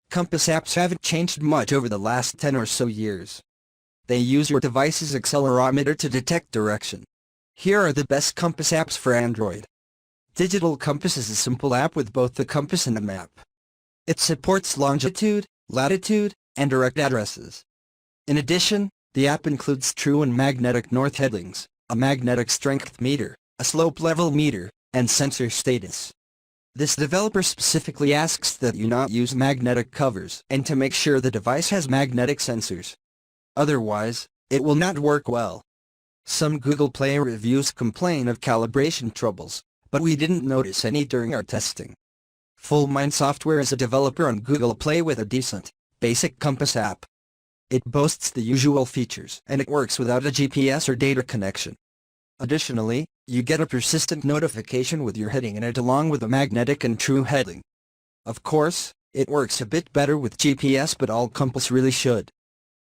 Compass apps haven't changed much over the last 10 or so years. They use your device's accelerometer to detect direction. Here are the best compass apps for Android. Digital Compass is a simple app with both the compass and a map. It supports longitude, latitude, and direct addresses. In addition, the app includes true and magnetic north headings, a magnetic strength meter, a slope level meter, and sensor status. This developer specifically asks that you not use magnetic covers and to make sure the device has magnetic sensors. Otherwise, it will not work well. Some Google Play reviews complain of calibration troubles, but we didn't notice any during our testing. Fulmine Software is a developer on Google Play with a decent, basic compass app. It boasts the usual features and it works without a GPS or data connection. Additionally, you get a persistent notification with your heading in it along with a magnetic and true heading. Of course, it works a bit better with GPS, but all compass really should.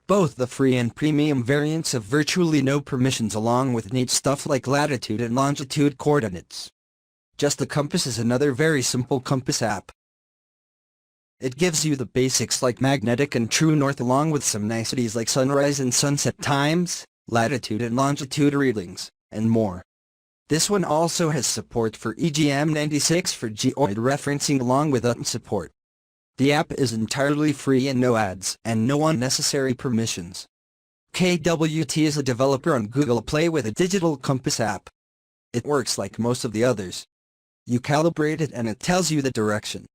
Both the free and premium variants have virtually no permissions along with neat stuff like latitude and longitude coordinates. Just the Compass is another very simple compass app. It gives you the basics like magnetic and true north along with some niceties like sunrise and sunset times, latitude and longitude readings, and more. This one also has support for EGM96 for geoid referencing along with UTM support. The app is entirely free and no ads and no unnecessary permissions. KWT is a developer on Google Play with a digital compass app. It works like most of the others. You calibrate it and it tells you the direction.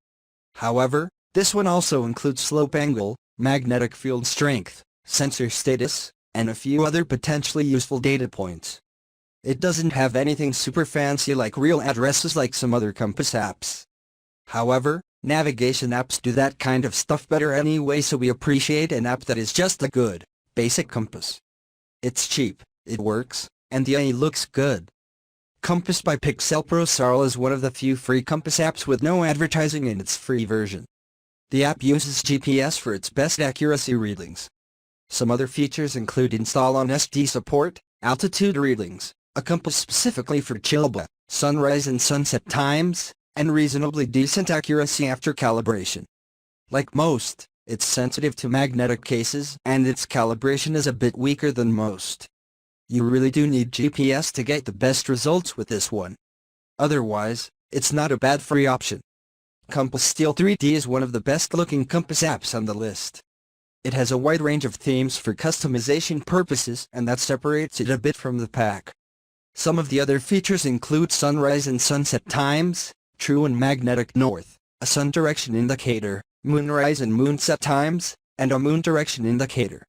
However, this one also includes slope angle, magnetic field strength, sensor status, and a few other potentially useful data points. It doesn't have anything super fancy like real addresses like some other compass apps. However, navigation apps do that kind of stuff better anyway, so we appreciate an app that is just a good, basic compass. It's cheap, it works, and the AI looks good. Compass by PixelProse SARL is one of the few free compass apps with no advertising in its free version. The app uses GPS for its best accuracy readings. Some other features include install on SD support, altitude readings, a compass specifically for Chilba, sunrise and sunset times, and reasonably decent accuracy after calibration. Like most, it's sensitive to magnetic cases and its calibration is a bit weaker than most. You really do need GPS to get the best results with this one. Otherwise, it's not a bad free option. Compass Steel 3D is one of the best looking compass apps on the list. It has a wide range of themes for customization purposes and that separates it a bit from the pack. Some of the other features include sunrise and sunset times, true and magnetic north, a sun direction indicator, moonrise and moonset times, and a moon direction indicator.